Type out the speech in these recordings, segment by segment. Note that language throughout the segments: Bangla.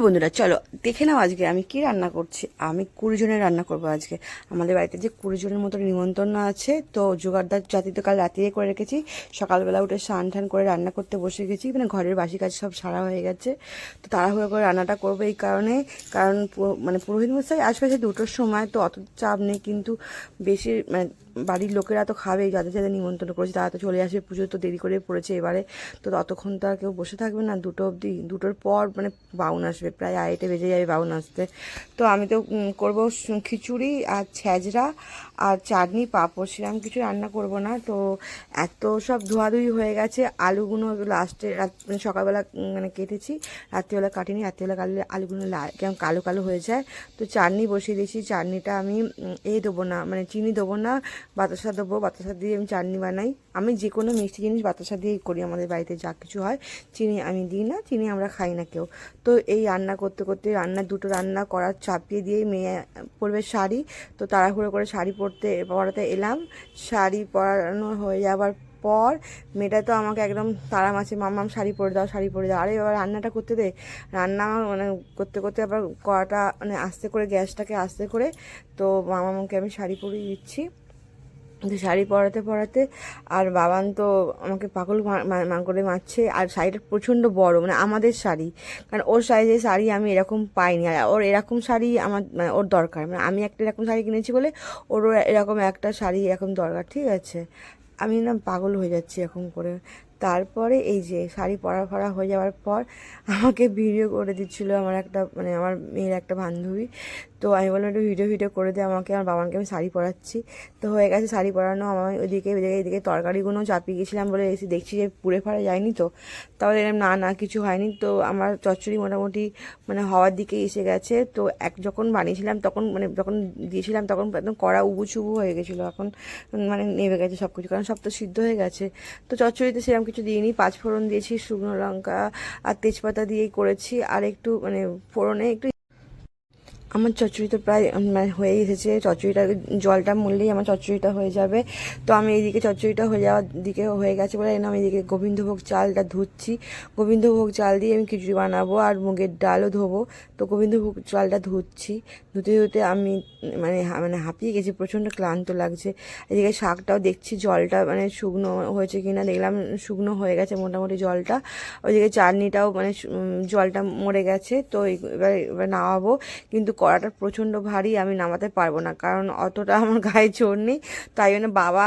বন্ধুরা, চলো দেখে নাও আজকে আমি কি রান্না করছি। আমি 20 জনের রান্না করবো আজকে। আমাদের বাড়িতে যে 20 জনের মতো নিমন্ত্রণ আছে, তো জোগাড়দার জাতি তো কাল রাতিয়ে করে রেখেছি। সকালবেলা উঠে স্নান টান করে রান্না করতে বসে গেছি, মানে ঘরের বাসি কাজ সব সারা হয়ে গেছে। তো তাড়াহুড়ো করে রান্নাটা করবো এই কারণে, কারণ মানে পুরোহিত মশাই আসবে 2টোর সময়, তো অত চাপ নেই। কিন্তু বেশি মানে বাড়ির লোকেরা তো খাবে, যাদের যাদের নিমন্ত্রণ করেছে তারা তো চলে আসবে। পুজো তো দেরি করে পড়েছে এবারে, তো ততক্ষণ তো আর কেউ বসে থাকবে না। 2টো অবধি, 2টোর পর মানে বাউন আসবে, প্রায় 2:30 বেজে যাবে বাউন আসতে। তো আমি তো করবো খিচুড়ি আর ছ্যাঁচড়া আর চাটনি পাঁপড়, সেরকম কিছু রান্না করব না। তো এত সব ধোয়াধুয়ি হয়ে গেছে। আলুগুলো লাস্টে মানে সকালবেলা মানে কেটেছি, রাত্রিবেলা কাটিনি। রাত্রিবেলা কাটলে আলুগুলো কেমন কালো কালো হয়ে যায়। তো চাটনি বসিয়ে দিয়েছি। চাটনিটা আমি দেবো না, মানে চিনি দেবো না, বাতাসা দেবো। বাতাসা দিয়ে আমি চাটনি বানাই। আমি যে কোনো মিষ্টি জিনিস বাতাসা দিয়েই করি। আমাদের বাড়িতে যা কিছু হয় চিনি আমি দিই না, চিনি আমরা খাই না কেউ। তো এই রান্না করতে করতে 2টো রান্না করার চাপিয়ে দিয়েই মেয়ে পরবে শাড়ি। তো তাড়াহুড়ো করে শাড়ি পরাতে এলাম। শাড়ি পরানো হয়ে যাবার পর মেয়েটা তো আমাকে একদম তাড়া মাছে, মাম্মাম শাড়ি পরে দাও, শাড়ি পরে দাও। আরে এবার রান্নাটা করতে দে। রান্না মানে করতে করতে আবার কড়াটা মানে আস্তে করে, গ্যাসটাকে আস্তে করে, তো মামাকে আমি শাড়ি পরিয়ে দিচ্ছি। তো শাড়ি পরাতে পরাতে আর বাবান তো আমাকে পাগল করে মারছে। আর শাড়িটা প্রচণ্ড বড়, মানে আমাদের শাড়ি, কারণ ওর সাইজের শাড়ি আমি এরকম পাইনি। আর ওর এরকম শাড়ি আমার মানে ওর দরকার, মানে আমি একটা এরকম শাড়ি কিনেছি বলে ওরও এরকম একটা শাড়ি এরকম দরকার, ঠিক আছে। আমি না পাগল হয়ে যাচ্ছি এরকম করে। তারপরে এই যে শাড়ি পরা হয়ে যাওয়ার পর আমাকে ভিডিও করে দিচ্ছিলো আমার একটা, মানে আমার মেয়ের একটা বান্ধবী। তো আমি বললাম একটু ভিডিও করে দে আমাকে, আমার বাবাকে আমি শাড়ি পরাচ্ছি। তো হয়ে গেছে শাড়ি পরানো। আমার এদিকে তরকারিগুলো চাপিয়ে গেছিলাম বলে এসে দেখছি যে পুড়ে ফাড়ে যায়নি। তো তাহলে এরকম না কিছু হয়নি। তো আমার চচ্চড়ি মোটামুটি মানে হওয়ার দিকে এসে গেছে। তো যখন বানিয়েছিলাম তখন, মানে যখন দিয়েছিলাম তখন একদম কড়া উবু হয়ে গেছিলো। এখন মানে নেমে গেছে সব কিছু, কারণ সব তো সিদ্ধ হয়ে গেছে। তো চচ্চড়িতে সেরকম কিছু দিইনি, 5 ফোড়ন দিয়েছি, শুকনো লঙ্কা আর তেজপাতা দিয়েই করেছি। আর একটু মানে ফোড়নে একটু, আমার চচ্চড়িটা প্রায় মানে হয়ে এসেছে। চচ্চড়িটা জলটা মরলেই আমার চচ্চড়িটা হয়ে যাবে। তো আমি এইদিকে চচ্চড়িটা হয়ে যাওয়ার দিকে হয়ে গেছে বলে আমি এইদিকে গোবিন্দভোগ চালটা ধুচ্ছি। গোবিন্দভোগ চাল দিয়ে আমি খিচুড়ি বানাবো আর মুগের ডালও ধোবো। তো গোবিন্দভোগ চালটা ধুচ্ছি। ধুতে আমি মানে হাঁপিয়ে গেছি, প্রচণ্ড ক্লান্ত লাগছে। এদিকে শাকটাও দেখছি জলটা মানে শুকনো হয়েছে কিনা, দেখলাম শুকনো হয়ে গেছে মোটামুটি জলটা। ওইদিকে চাটনিটাও মানে জলটা মরে গেছে। তো এবার নামাবো। কিন্তু কড়াটা প্রচণ্ড ভারী, আমি নামাতে পারবো না, কারণ অতটা আমার গায়ে জোর নেই। তাই জন্য বাবা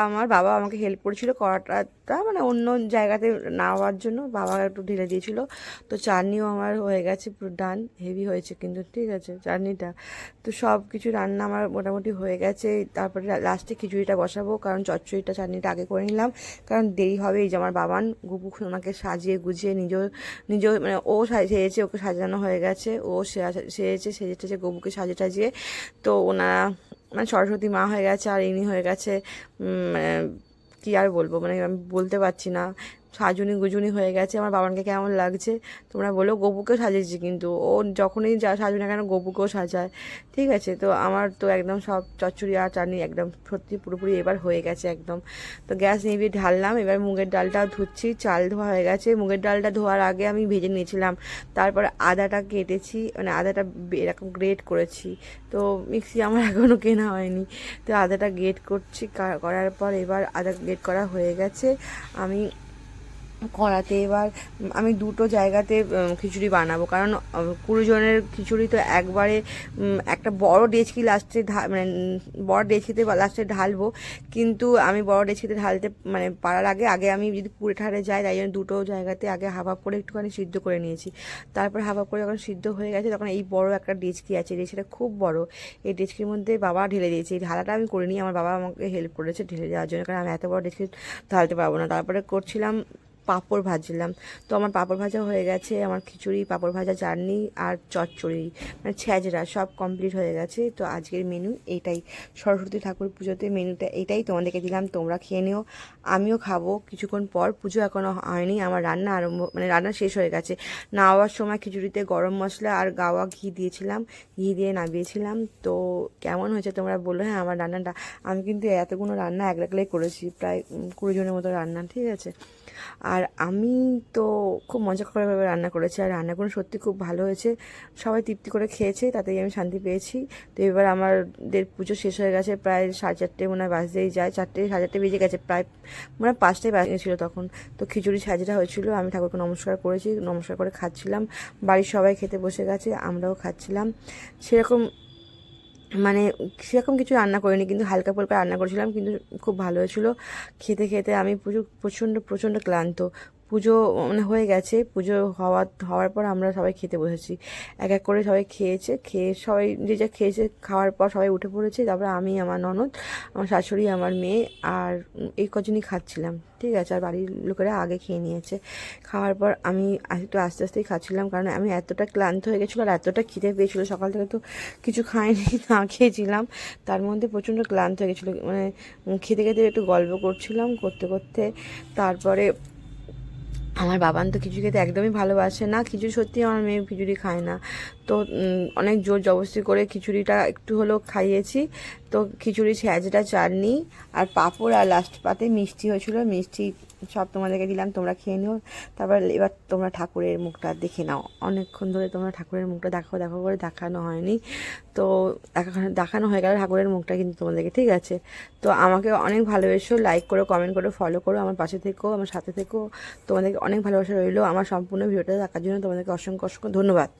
আমাকে হেল্প করেছিল কড়াটা মানে অন্য জায়গাতে নামাবার জন্য, বাবা একটু ঢেলে দিয়েছিল। তো চাটনিও আমার হয়ে গেছে পুরো ডান, হেভি হয়েছে কিন্তু, ঠিক আছে চাটনিটা। তো সব কিছু রান্না আমার মোটামুটি হয়ে গেছে। তারপরে লাস্টে খিচুড়িটা বসাবো, কারণ চচ্চড়িটা চাটনিটা আগে করে নিলাম, কারণ দেরি হবে। এই যে আমার বাবান গুপু ওনাকে সাজিয়ে গুজিয়ে নিজ মানে ও সেজেছে, ওকে সাজানো হয়ে গেছে, ও সেজেছে গবুকে সাজিয়ে টাজিয়ে। তো ওনারা মানে সরস্বতী মা হয়ে গেছে, আর ইনি হয়ে গেছে মানে কী আর বলবো, মানে আমি বলতে পারছি না, সাজুনি গুজুনি হয়ে গেছে। আমার বাবানকে কেমন লাগছে তোমরা বলো। গবুকেও সাজিয়েছি, কিন্তু ও যখনই যা সাজু না কেন গবুকেও সাজায়, ঠিক আছে। তো আমার তো একদম সব চচ্চড়ি আর চাটনি একদম সত্যি পুরোপুরি এবার হয়ে গেছে একদম। তো গ্যাস নিভিয়ে ঢাললাম। এবার মুগের ডালটাও ধুচ্ছি, চাল ধোয়া হয়ে গেছে। মুগের ডালটা ধোয়ার আগে আমি ভেজে নিয়েছিলাম। তারপর আদাটা কেটেছি, মানে আদাটা এরকম গ্রেট করেছি। তো মিক্সি আমার এখনও কেনা হয়নি। তো আদাটা গ্রেট করছি, করার পর এবার আদা গ্রেট করা হয়ে গেছে। আমি কড়াতে এবার আমি 2টো জায়গাতে খিচুড়ি বানাবো, কারণ 20 জনের খিচুড়ি তো একবারে একটা বড় ডেচকি লাস্টে মানে বড় ডেচকিতে লাস্টে ঢালবো। কিন্তু আমি বড় ডেচকিতে ঢালতে মানে পারার আগে আমি যদি পুড়ে ঠারে যাই, তাই জন্য 2টো জায়গাতে আগে হাফ করে একটুখানি সিদ্ধ করে নিয়েছি। তারপর হাফ করে যখন সিদ্ধ হয়ে গেছে, তখন এই বড় একটা ডেচকি আছে, ডেচকিটা খুব বড়। এই ডেচকির মধ্যে বাবা ঢেলে দিয়েছে। এই ঢালাটা আমি করিনি, আমার বাবা আমাকে হেল্প করেছে ঢেলে দেওয়ার জন্য, কারণ আমি এত বড় ডেচকি ঢালতে পারবো না। তারপরে করছিলাম পাঁপড় ভাজছিলাম। তো আমার পাঁপড় ভাজা হয়ে গেছে, আমার খিচুড়ি, পাঁপড় ভাজা, চাটনি আর চচ্চড়ি মানে ছ্যাঁচড়া সব কমপ্লিট হয়ে গেছে। তো আজকের মেনু এইটাই, সরস্বতী ঠাকুর পুজোতে মেনুটা এইটাই তোমাদেরকে দিলাম, তোমরা খেয়ে নিও। আমিও খাবো কিছুক্ষণ পর। পুজো এখনও হয়নি, আমার রান্না মানে রান্না শেষ হয়ে গেছে। নামাবার সময় খিচুড়িতে গরম মশলা আর গাওয়া ঘি দিয়েছিলাম, ঘি দিয়ে নামিয়েছিলাম। তো কেমন হয়েছে তোমরা বললো। হ্যাঁ, আমার রান্নাটা আমি কিন্তু এতগুলো রান্না একলাই করেছি, প্রায় 20 জনের মতো রান্না, ঠিক আছে। আর আমি তো খুব মজা করে রান্না করেছি, আর রান্নাগুলো সত্যি খুব ভালো হয়েছে, সবাই তৃপ্তি করে খেয়েছে, তাতেই আমি শান্তি পেয়েছি। তো এবার আমাদের পুজো শেষ হয়ে গেছে, প্রায় 4:30 মনে হয় বাজতেই যায়, 4টে 4:30 বেজে গেছে, প্রায় মনে হয় 5টায় বাজছিল তখন। তো খিচুড়ি সাজাটা হয়েছিল, আমি ঠাকুরকে নমস্কার করেছি, নমস্কার করে খাচ্ছিলাম, বাড়ির সবাই খেতে বসে গেছে, আমরাও খাচ্ছিলাম। সেরকম মানে সেরকম কিছু রান্না করিনি, কিন্তু হালকা ফুলকা রান্না করেছিলাম, কিন্তু খুব ভালো হয়েছিল। খেতে খেতে আমি প্রচণ্ড প্রচণ্ড ক্লান্ত। পুজো মানে হয়ে গেছে, পুজো হওয়ার পর আমরা সবাই খেতে বসেছি, এক এক করে সবাই খেয়েছে, খেয়ে সবাই যে যা খেয়েছে, খাওয়ার পর সবাই উঠে পড়েছে, তারপরে আমি, আমার ননদ, আমার শাশুড়ি, আমার মেয়ে আর এই কজনই খাচ্ছিলাম, ঠিক আছে। আর বাড়ির লোকেরা আগে খেয়ে নিয়েছে। খাওয়ার পর আমি একটু আস্তে আস্তেই খাচ্ছিলাম, কারণ আমি এতটা ক্লান্ত হয়ে গেছিলো আর এতটা খিদে পেয়েছিলো, সকাল থেকে তো কিছু খাইনি, না খেয়েছিলাম, তার মধ্যে প্রচণ্ড ক্লান্ত হয়ে গেছিলো, মানে খেতে খেতে একটু গল্প করছিলাম, করতে করতে তারপরে আমার বাবান তো খিচুড়ি খেতে একদমই ভালোবাসে না, খিচুড়ি সত্যি আমার মেয়ে খিচুড়ি খায় না। তো অনেক জোর জবরদস্তি করে খিচুড়িটা একটু হলেও খাইয়েছি। তো খিচুড়ি ছ্যাঁচড়া, চাটনি আর পাঁপড়, আর লাস্ট পাতে মিষ্টি হয়েছিল, মিষ্টি সব তোমাদেরকে দিলাম, তোমরা খেয়ে নিও। তারপর এবার তোমরা ঠাকুরের মুখটা দেখে নাও, অনেকক্ষণ ধরে তোমরা ঠাকুরের মুখটা দেখো দেখো করে দেখানো হয়নি, তো দেখানো হয়ে গেল ঠাকুরের মুখটা কিন্তু তোমাদেরকে, ঠিক আছে। তো আমাকে অনেক ভালোবেসো, লাইক করো, কমেন্ট করো, ফলো করো, আমার পাশে থেকো, আমার সাথে থেকো, তোমাদেরকে অনেক ভালোবাসা রইলো। আমার সম্পূর্ণ ভিডিওটা দেখার জন্য তোমাদেরকে অসংখ্য অসংখ্য ধন্যবাদ।